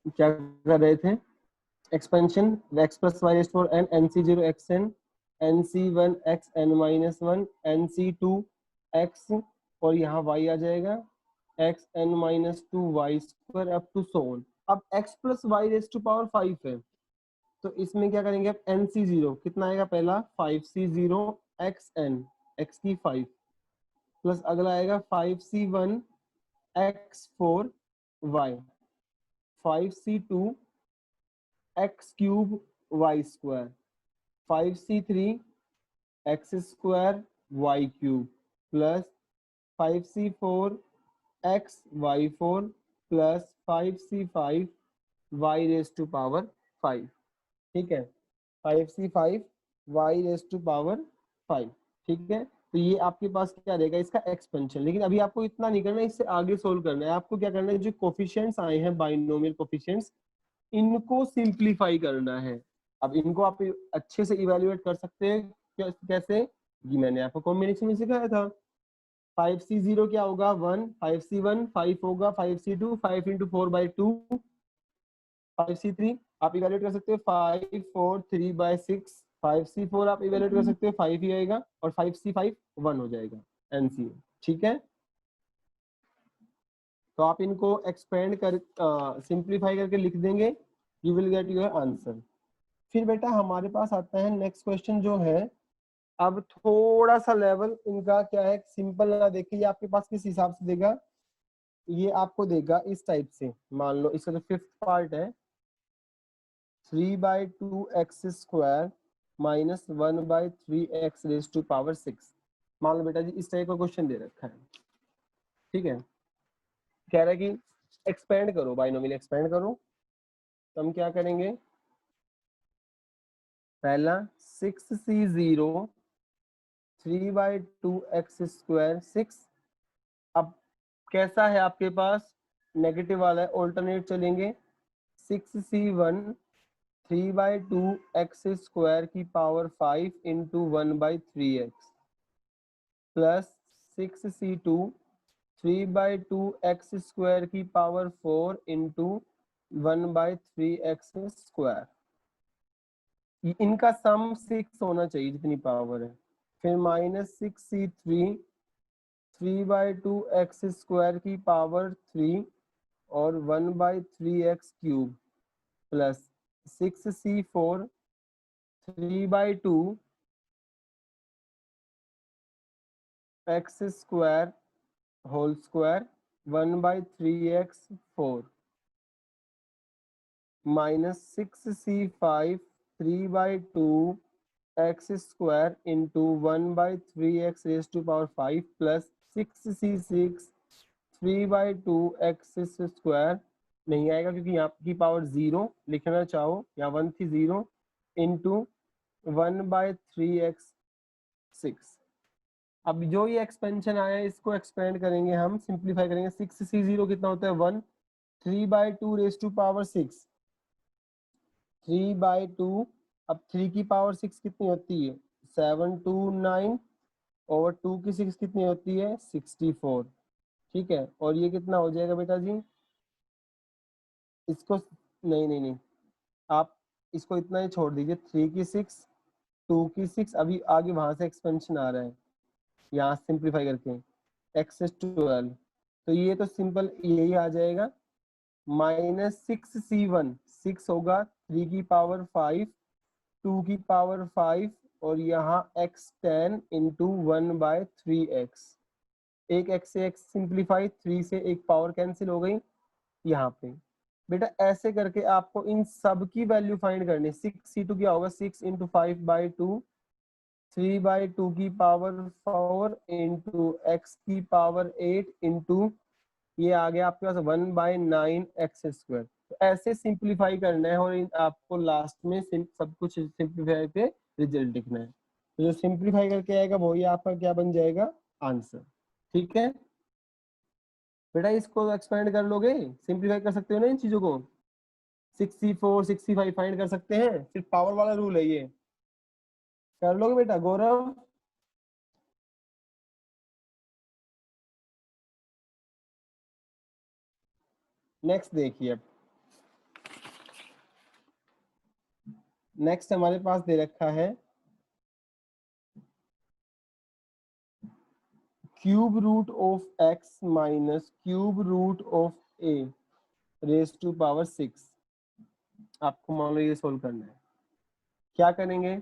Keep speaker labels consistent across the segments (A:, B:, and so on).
A: क्या कर रहे थे, expansion, x plus y raised four n, n C zero x n, n C one x n minus one, n C two x, और यहाँ y आ जाएगा x n minus two y square up to so on. अब x plus y raised to power 5 है, तो इसमें क्या करेंगे अब, एन सी जीरो कितना आएगा, पहला 5c0 एक्स एन, एक्स की 5, प्लस अगला आएगा 5c1 x four y, 5c2 x cube y square, 5c3 x square y cube, plus 5c4 x y four, plus 5c5 y raise to power 5। ठीक है, 5c5 y raise to power 5। ठीक है, तो ये आपके पास क्या रहेगा, इसका एक्सपेंशन। लेकिन अभी आपको इतना नहीं करना है, इससे आगे सोल्व करना है। आपको क्या करना है, जो कोफिशिएंट्स आए हैं बाइनोमियल कोफिशिएंट्स, इनको सिंप्लीफाई करना है। अब इनको आप अच्छे से इवेल्युएट कर सकते हैं, कैसे, ये मैंने आपको कॉम्बिनेशन में सिखाया था। 5c0 क्या होगा 1, 5c1 5 होगा, 5c2 5 इंटू 4/2, 5c3 आप इवेल्युएट कर सकते हो 5 4 3/6, 5c4 आप इवेल्युएट कर सकते हो 5 ही आएगा, और 5c5 1 हो जाएगा एनसीए। ठीक है, तो आप इनको एक्सपेंड कर सिंप्लीफाई करके लिख देंगे, you will get your answer. फिर बेटा हमारे पास आता है नेक्स्ट क्वेश्चन जो है, अब थोड़ा सा लेवल इनका क्या है, सिंपल ना देखिए, ये आपके पास किस हिसाब से देगा, ये आपको देगा इस टाइप से। मान लो इसका जो फिफ्थ पार्ट है 3/2x² minus 1/3x raise to power 6। मान लो बेटा जी इस टाइप का क्वेश्चन दे रखा है। ठीक है, कह रहा है कि एक्सपेंड करो, बाइनोमियल एक्सपेंड करो, तो हम क्या करेंगे, पहला 6c0 3/2x², 6। अब कैसा है आपके पास, नेगेटिव वाला है, ऑल्टरनेट चलेंगे, 6c1 3/2x² की power 5 into 1/3x, plus 6c2 3/2x² की पावर 4 इंटू 1/3x²। इनका सम 6 होना चाहिए जितनी पावर है। फिर -6c3 3/2x² की पावर 3 और 1/3x³ plus 6c4 3/2x² whole square 1/3x4 minus 6c5 3/2x² into 1/3x raise to power 5 plus 6c6 3/2x² नहीं आएगा क्योंकि यहाँ की पावर 0 लिखना चाहो, यहाँ 1 थी 0 इंटू 1/3x6। अब जो ये एक्सपेंशन आया है इसको एक्सपेंड करेंगे, हम सिंप्लीफाई करेंगे। 6c0 कितना होता है 1, 3/2 रेज टू पावर 6, 3/2। अब 3 की पावर 6 कितनी होती है 7 2 9, और 2 की 6 कितनी होती है 64। ठीक है, और ये कितना हो जाएगा बेटा जी, इसको नहीं नहीं नहीं, आप इसको इतना ही छोड़ दीजिए, 3 की 6 2 की 6, अभी आगे वहां से एक्सपेंशन आ रहा है, यहाँ सिंप्लीफाई करके x12, तो ये तो सिंपल यही आ जाएगा, -6c1 6 होगा, 3 की पावर 5 2 की पावर 5, और यहाँ x10 इंटू 1/3x, एक x से x सिंप्लीफाई, 3 से एक पावर कैंसिल हो गई यहाँ पे। बेटा ऐसे करके आपको इन सब की वैल्यू फाइंड करनी। 6c2 क्या होगा 6 इंटू 5/2, 3/2 की पावर 4 इंटू x की पावर 8 इंटू ये आ गया आपके पास 1/9x²। तो ऐसे सिंप्लीफाई करना है, और आपको लास्ट में सब कुछ सिंप्लीफाई पे रिजल्ट लिखना है। तो जो सिंप्लीफाई करके आएगा वही आपका क्या बन जाएगा आंसर। ठीक है बेटा, इसको एक्सपेंड कर लोगे, सिंप्लीफाई कर सकते हो ना इन चीजों को, 64 65 फाइंड कर सकते हैं, सिर्फ पावर वाला रूल है ये, कर लोगे बेटा गौरव। नेक्स्ट देखिए, अब नेक्स्ट हमारे पास दे रखा है cube root of x minus cube root of A raise to power 6। आपको मान लो ये सोल्व करना है, क्या करेंगे?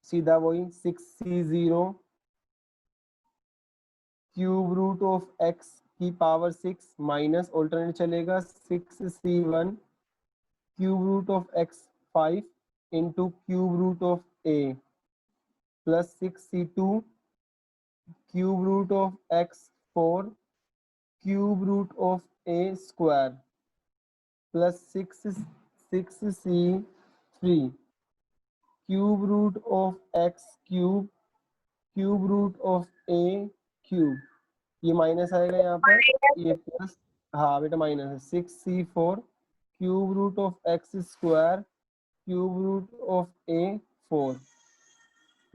A: सीधा वही 6c0 cube root of x की पावर 6 माइनस ऑल्टरनेट चलेगा 6c1 cube root of x 5 into cube root of a plus 6c2 cube root of x 4 cube root of a square plus 6c3 cube root of x cube cube root of a cube, ये minus आएगा यहाँ पर, ये plus, हाँ बेटा minus है 6c4 cube root of X square cube root of A 4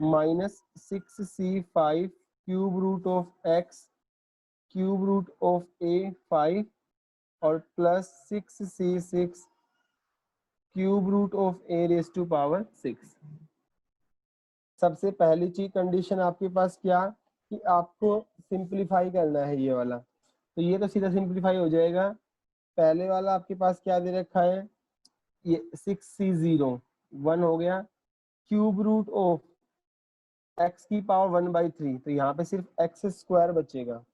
A: minus 6c5 cube root of x cube root of A 5 और plus 6c6 cube root of A raise to power 6। सबसे पहली चीज condition आपके पास क्या कि आपको simplify करना है ये वाला, तो ये तो सीधा सिंपलीफाई हो जाएगा। पहले वाला आपके पास क्या दे रखा है, ये 6c0 1 हो गया क्यूब रूट ऑफ एक्स की पावर 1/3, तो यहाँ पे सिर्फ एक्स स्क्वायर बचेगा,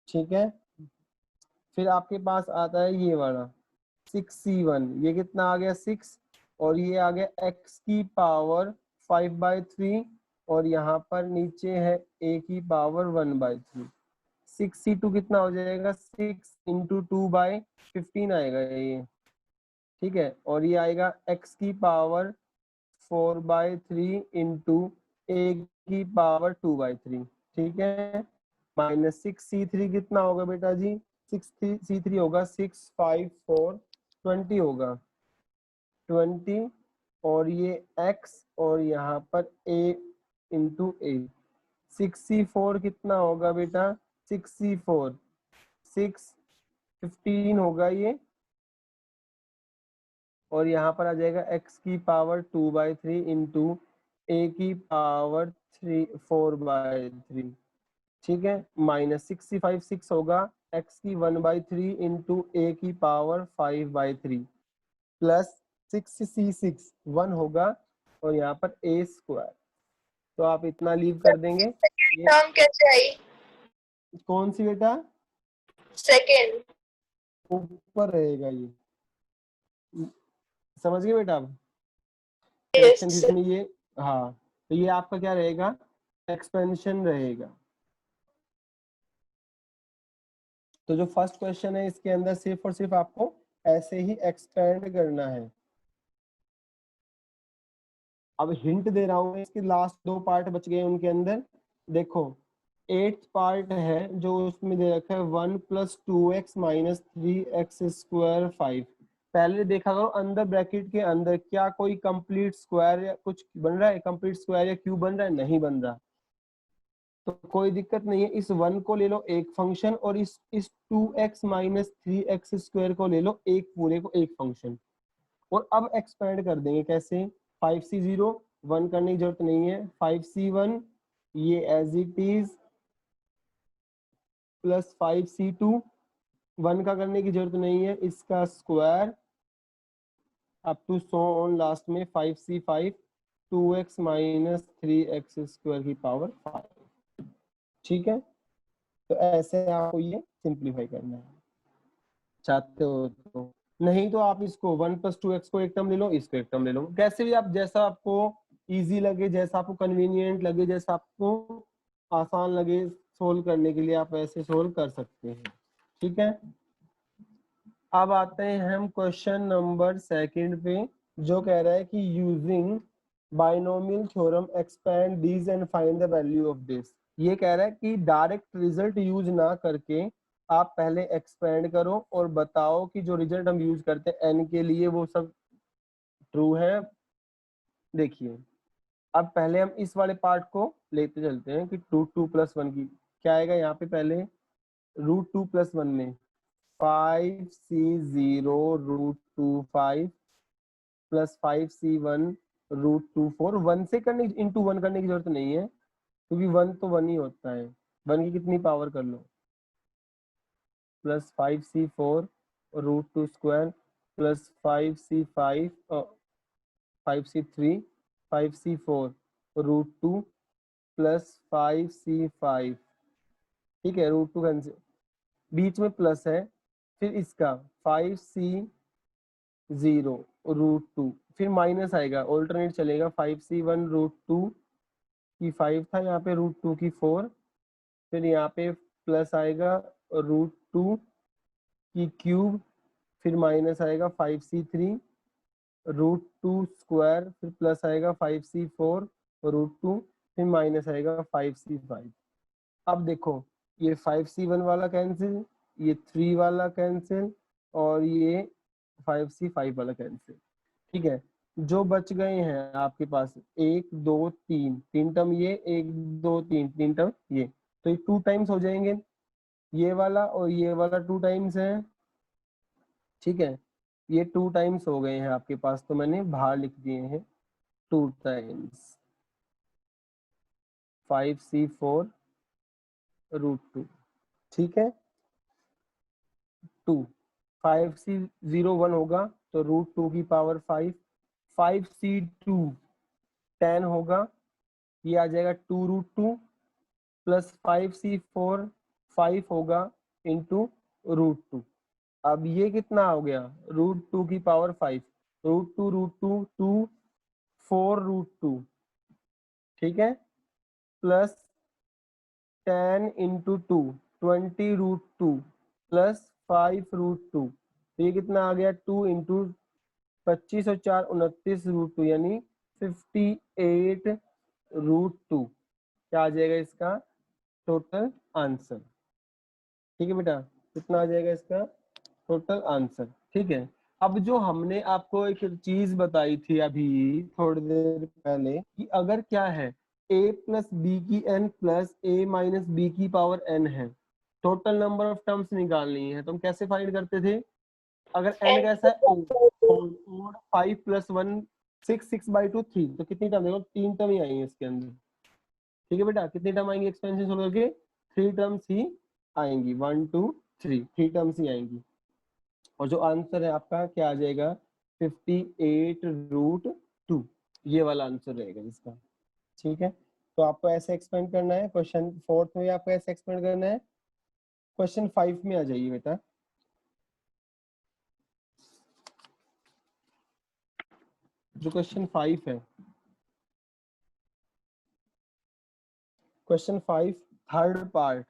A: ठीक है। फिर आपके पास आता है ये वाला 6c1, ये कितना आ गया 6 और ये आ गया x की पावर 5/3 और यहाँ पर नीचे है a की पावर 1/3। 6c2 कितना हो जाएगा 6 इंटू 2/15 आएगा ये, ठीक है। और ये आएगा x की पावर 4/3 इंटू a की पावर 2/3, ठीक है। माइनस 6c3 कितना होगा बेटा जी, 6c3 होगा 6 5 4 20 होगा 20 और ये x और यहाँ पर a इंटू a। 6c4 कितना होगा बेटा 6c4 6 15 होगा ये और यहाँ पर आ जाएगा x की पावर 2/3 इंटू a की पावर 4/3, ठीक है। माइनस 65 6 होगा x की 1/3 इंटू a की पावर 5/3 प्लस 6c6 1 होगा और यहाँ पर a स्क्वायर, तो आप इतना लीव कर देंगे। ये
B: टर्म कैसे आई?
A: कौन सी बेटा,
B: सेकेंड
A: ऊपर रहेगा ये, समझ गए बेटा आप फ्रैक्शन जिसमें ये, हाँ तो ये आपका क्या रहेगा एक्सपेंशन रहेगा। तो जो फर्स्ट क्वेश्चन है इसके अंदर सिर्फ और सिर्फ आपको ऐसे ही एक्सपेंड करना है। अब हिंट दे रहा हूँ, इसके लास्ट 2 पार्ट बच गए उनके अंदर, देखो 8th पार्ट है जो उसमें दे रखा है 1 + 2x - 3x² 5। पहले देखा करो अंदर ब्रैकेट के अंदर क्या कोई कंप्लीट स्क्वायर या कुछ बन रहा है, कंप्लीट स्क्वायर या क्यूब बन रहा है, नहीं बन रहा, तो कोई दिक्कत नहीं है। इस 1 को ले लो एक फंक्शन और इस 2x - 3x² को ले लो एक पूरे को एक फंक्शन, और अब एक्सपेंड कर देंगे कैसे, 5c0 1 करने की जरूरत नहीं है, 5c1 ये as it is plus 5c2 1 का करने की जरूरत नहीं है, इसका square up to so on last में 5c5 2x - 3x² की पावर 5, ठीक है। तो ऐसे आपको ये सिंप्लीफाई करना है चाहते हो तो, नहीं तो आप इसको 1 + 2x को एक टर्म ले लो, इसको एक टर्म ले लो, कैसे भी आप जैसा आपको इजी लगे, जैसा आपको कन्वीनियंट लगे, जैसा आपको आसान लगे सोल्व करने के लिए आप ऐसे सोल्व कर सकते हैं, ठीक है। अब आते हैं हम क्वेश्चन नंबर 2 पे, जो कह रहा है कि using binomial theorem expand these and find the value of this. ये कह रहा है कि डायरेक्ट रिजल्ट यूज ना करके आप पहले एक्सपेंड करो और बताओ कि जो रिजल्ट हम यूज करते हैं n के लिए वो सब ट्रू है। देखिए अब पहले हम इस वाले पार्ट को लेते चलते हैं कि √2 + 1 की क्या आएगा यहाँ पे, पहले √2 + 1 में 5c0 √2 5 प्लस 5c1 रूट 2 4 1 से करने इंटू 1 करने की जरूरत नहीं है क्योंकि 1 तो 1 ही होता है, 1 की कितनी पावर कर लो, plus 5c4 root 2 square plus 5c3 5c4 root 2 plus 5c5, ठीक है, रूट 2 कैंसिल, बीच में प्लस है, फिर इसका 5c0 रूट 2, फिर माइनस आएगा, ऑल्टरनेट चलेगा, 5c1 रूट 2 की 5 था यहाँ पे, रूट 2 की 4, फिर यहाँ पे प्लस आएगा रूट 2 की क्यूब, फिर माइनस आएगा 5c3 रूट 2 स्क्वायर, फिर प्लस आएगा 5c4 रूट 2, फिर माइनस आएगा 5c5। अब देखो ये 5c1 वाला कैंसिल, ये 3 वाला कैंसिल और ये 5c5 वाला कैंसिल, ठीक है। जो बच गए हैं आपके पास 1 2 3, 3 टर्म ये, 1 2 3, 3 टर्म ये, तो ये 2 टाइम्स हो जाएंगे, ये वाला और ये वाला 2 टाइम्स है, ठीक है, ये 2 टाइम्स हो गए हैं आपके पास, तो मैंने बाहर लिख दिए हैं 2 टाइम्स 5c4 रूट 2, ठीक है, 2 5c01 होगा तो रूट 2 की पावर 5, 5c2 10 होगा, ये आ जाएगा 2 रूट 2 प्लस 5c4 5 होगा इंटू रूट 2, अब ये कितना हो गया, रूट 2 की पावर 5, रूट 2 2 4 रूट 2, ठीक है, plus 10 into 2 20 root 2 plus 5 root 2, तो ये कितना आ गया 2 इंटू 25 और 4 29 रूट 2 यानी 58 रूट 2, क्या आ जाएगा इसका टोटल आंसर, ठीक है बेटा, कितना आ जाएगा इसका टोटल आंसर, ठीक है। अब जो हमने आपको एक चीज बताई थी अभी थोड़ी देर पहले कि अगर क्या है a प्लस बी की n plus a minus b की पावर n है, टोटल नंबर ऑफ टर्म्स निकालनी है, तो हम कैसे फाइंड करते थे, अगर n कैसा है ओड 5 प्लस 1 6 6 बाई 2 3, तो कितनी टर्म देखो 3 टर्म ही आएंगे इसके अंदर, ठीक है बेटा, कितनी टर्म आएंगी एक्सपेंशन सोल्व करके 3 टर्म्स ही आएंगी, 1 2 3 टर्म्स ही आएंगी, और जो आंसर है आपका क्या आ जाएगा 58 रूट 2, ये वाला आंसर रहेगा इसका, ठीक है। तो आपको ऐसे एक्सपेंड करना है, क्वेश्चन 4 में आपको ऐसे एक्सपेंड करना है, क्वेश्चन 5 में आ जाइए बेटा, जो क्वेश्चन 5 है, क्वेश्चन 5 थर्ड पार्ट,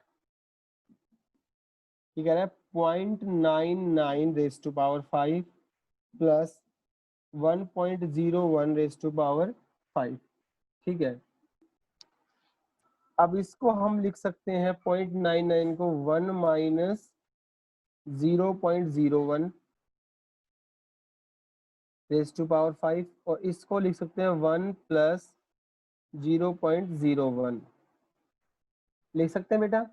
A: ये कह रहा है 0.99 raise to power 5 plus 1.01 raise to power 5, ठीक है। अब इसको हम लिख सकते हैं 0.99 को 1 माइनस 0.01 रेज टू पावर 5, और इसको लिख सकते हैं 1 प्लस 0.01 लिख सकते हैं बेटा,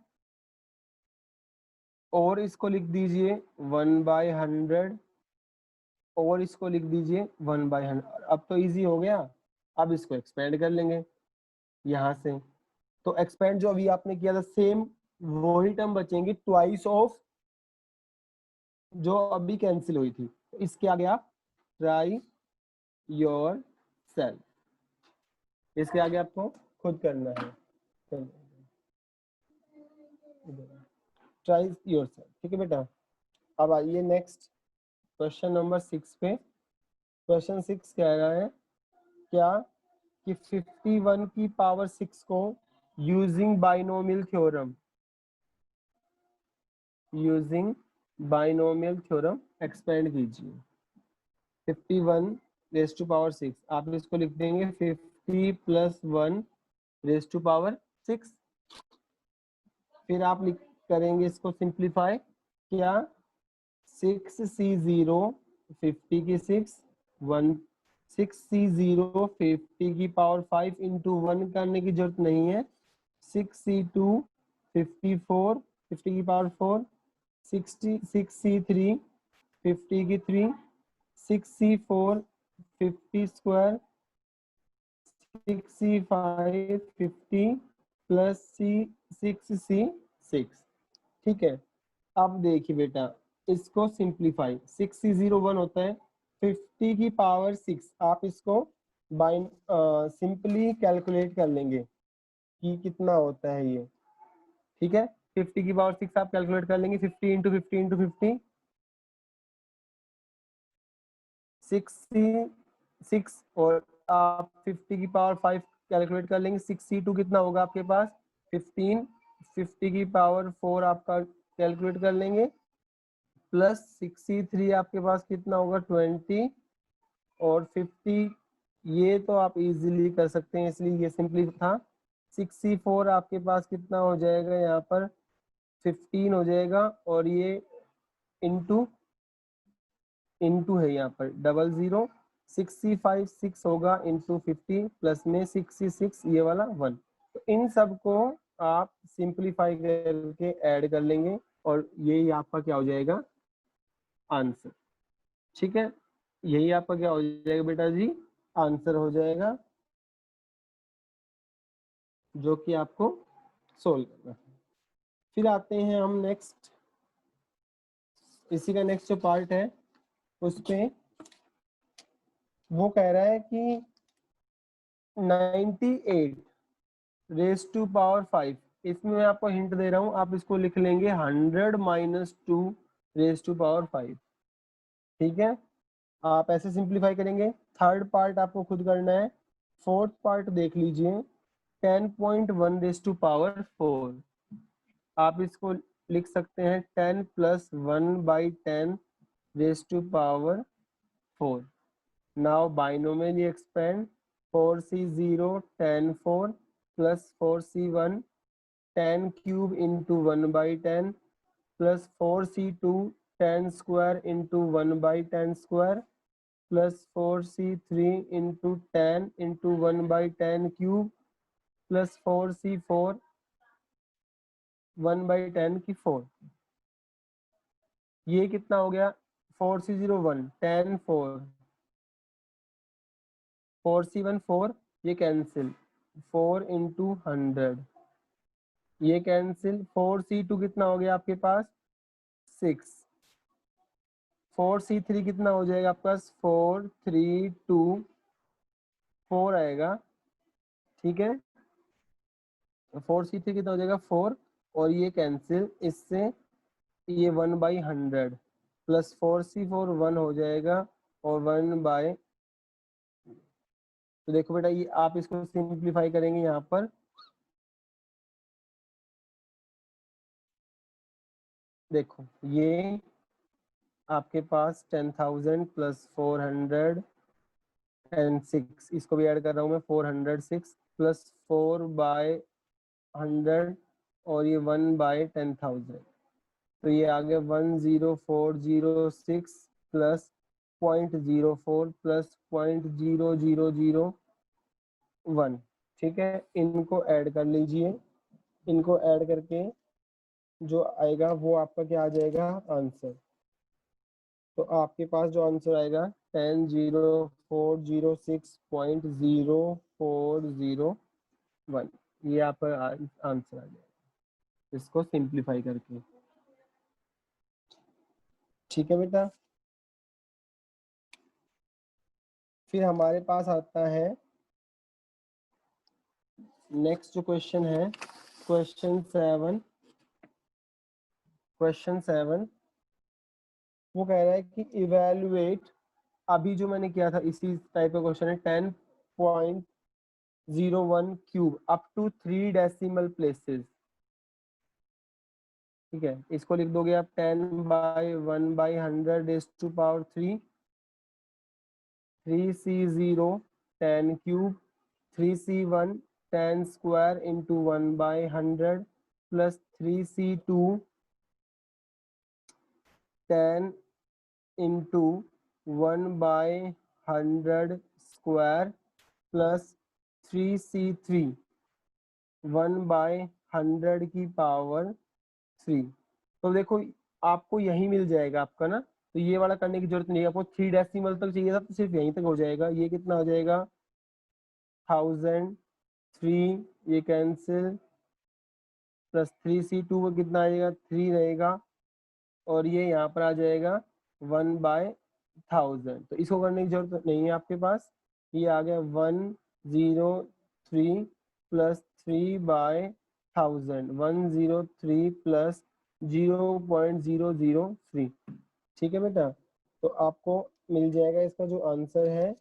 A: और इसको लिख दीजिए 1/100, और इसको लिख दीजिए 1/100, अब तो इजी हो गया। अब इसको एक्सपेंड कर लेंगे यहाँ से, तो एक्सपेंड जो अभी आपने किया था सेम वही टर्म बचेंगी ट्वाइस ऑफ जो अभी कैंसिल हुई थी, तो इसके आगे आप ट्राई योर सेल्फ, इसके आगे आपको खुद करना है, ट्राई योर सेल्फ, ठीक है बेटा। अब आइए नेक्स्ट क्वेश्चन नंबर 6 पे, क्वेश्चन 6 कह रहा है क्या कि 51 की पावर 6 को using binomial theorem, using binomial theorem expand कीजिए, 51 रेज टू पावर 6, आप इसको लिख देंगे 50 प्लस 1 रेज टू पावर 6, फिर आप लिख करेंगे इसको सिंप्लीफाई, क्या 6c0 50 की 6 1 6c0 50 की पावर 5 इंटू 1 करने की जरूरत नहीं है, 6c2 54 50 की पावर 4 6c3 50 की 3 6c4 50 square 6C5 50 plus C6 ठीक है। अब देखिए बेटा, इसको सिंप्लीफाई, 6C01 होता है 50 की पावर 6, आप इसको बाइन सिंपली कैलकुलेट कर लेंगे कि कितना होता है ये, ठीक है। 50 की पावर 6 आप कैलकुलेट कर लेंगे, 50 इंटू 50 इंटू 50 6C6, और आप 50 की पावर 5 कैलकुलेट कर लेंगे, 6C2 कितना होगा आपके पास 15, 50 की पावर 4 आपका कैलकुलेट कर लेंगे, प्लस 6C3 आपके पास कितना होगा 20, और 50 ये तो आप इजीली कर सकते हैं इसलिए ये सिंपली था। 6C4 आपके पास कितना हो जाएगा यहाँ पर 15 हो जाएगा, और ये इंटू इंटू है यहाँ पर 00, 6C5 6 होगा इंटू 50 प्लस में 6C6 ये वाला 1। तो इन सब को आप सिंप्लीफाई करके ऐड कर लेंगे और यही आपका क्या हो जाएगा आंसर, ठीक है। यही आपका क्या हो जाएगा बेटा जी आंसर हो जाएगा, जो कि आपको सोल्व करना है। फिर आते हैं हम नेक्स्ट, इसी का नेक्स्ट जो पार्ट है उस पे वो कह रहा है कि 98 रेज टू पावर 5, इसमें मैं आपको हिंट दे रहा हूं, आप इसको लिख लेंगे 100 माइनस 2 रेज टू पावर 5, ठीक है। आप ऐसे सिंप्लीफाई करेंगे। थर्ड पार्ट आपको खुद करना है। फोर्थ पार्ट देख लीजिए, 10.1 रेज टू पावर 4, आप इसको लिख सकते हैं 10 plus 1/10 raise to power 4। Now binomially expand, 4C0 10 4 plus 4C1 10 cube into 1/10 plus 4C2 10 square into 1/10 square plus 4C3 into 10 into 1/10 cube plus 4C4 1/10 की 4। ये कितना हो गया 4C01 10 4, 4C1 4, ये कैंसिल 4 इंटू 100, ये कैंसिल 4C2 कितना हो गया आपके पास 6, 4C3 कितना हो जाएगा आपके पास 4 3 2 4 आएगा, ठीक है। 4C3 कितना हो जाएगा 4, और ये कैंसिल इससे, ये 1/100 प्लस 4C4 1 हो जाएगा, और 1/, तो देखो बेटा ये आप इसको सिंप्लीफाई करेंगे यहाँ पर, देखो ये आपके पास 10,000 प्लस 406, इसको भी ऐड कर रहा हूँ मैं 406 प्लस 4/100, और ये 1/10,000, तो ये आ गया 10406 प्लस 0.04 प्लस 0.0001, ठीक है। इनको ऐड कर लीजिए, इनको ऐड करके जो आएगा वो आपका क्या आ जाएगा आंसर। तो आपके पास जो आंसर आएगा 10,0406.0401, ये आपका आंसर आ जाएगा इसको सिंप्लीफाई करके, ठीक है बेटा। फिर हमारे पास आता है नेक्स्ट जो क्वेश्चन है, क्वेश्चन 7, क्वेश्चन 7 वो कह रहा है कि इवेलुएट, अभी जो मैंने किया था इसी टाइप का क्वेश्चन है, 10.01 cube up to 3 decimal places, ठीक है। इसको लिख दोगे आप 10/1/100 raise to power 3, 3C0 10 cube, 3C1 10 square into 1/100 plus 3C2 10 into 1/100 square plus 3C3 1/100 की पावर 3। तो देखो आपको यही मिल जाएगा आपका ना, तो ये वाला करने की जरूरत नहीं है आपको। 3 डेसिमल तक चाहिए था तो सिर्फ यहीं तक हो जाएगा। ये कितना हो जाएगा 1000, 3 ये कैंसिल, प्लस 3c2 को कितना आएगा 3 रहेगा, और ये यहाँ पर आ जाएगा 1/1000। तो इसको करने की जरूरत नहीं है आपके पास। ये आ गया 103 प्लस 3/1000, 103 प्लस 0.003। ठीक है बेटा, तो आपको मिल जाएगा इसका जो आंसर है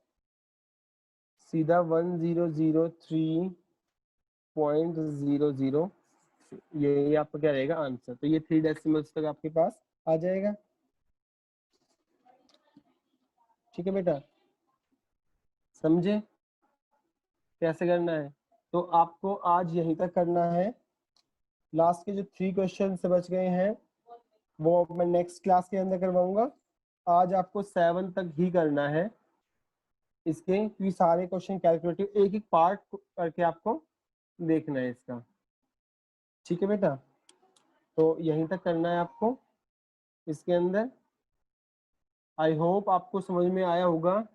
A: सीधा 1003.00। ये आपका क्या रहेगा आंसर। तो ये 3 डेसिमल्स तक आपके पास आ जाएगा। ठीक है बेटा, समझे कैसे करना है। तो आपको आज यहीं तक करना है। लास्ट के जो 3 क्वेश्चन से बच गए हैं वो मैं नेक्स्ट क्लास के अंदर करवाऊंगा। आज आपको 7 तक ही करना है इसके, क्योंकि सारे क्वेश्चन कैलकुलेटिव एक एक पार्ट करके आपको देखना है इसका। ठीक है बेटा, तो यहीं तक करना है आपको इसके अंदर। आई होप आपको समझ में आया होगा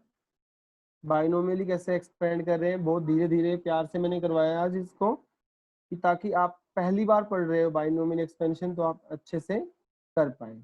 A: बाइनोमियली कैसे एक्सपेंड कर रहे हैं। बहुत धीरे धीरे प्यार से मैंने करवाया आज इसको, कि ताकि आप पहली बार पढ़ रहे हो बाइनोमियल एक्सपेंशन तो आप अच्छे से कर पाए।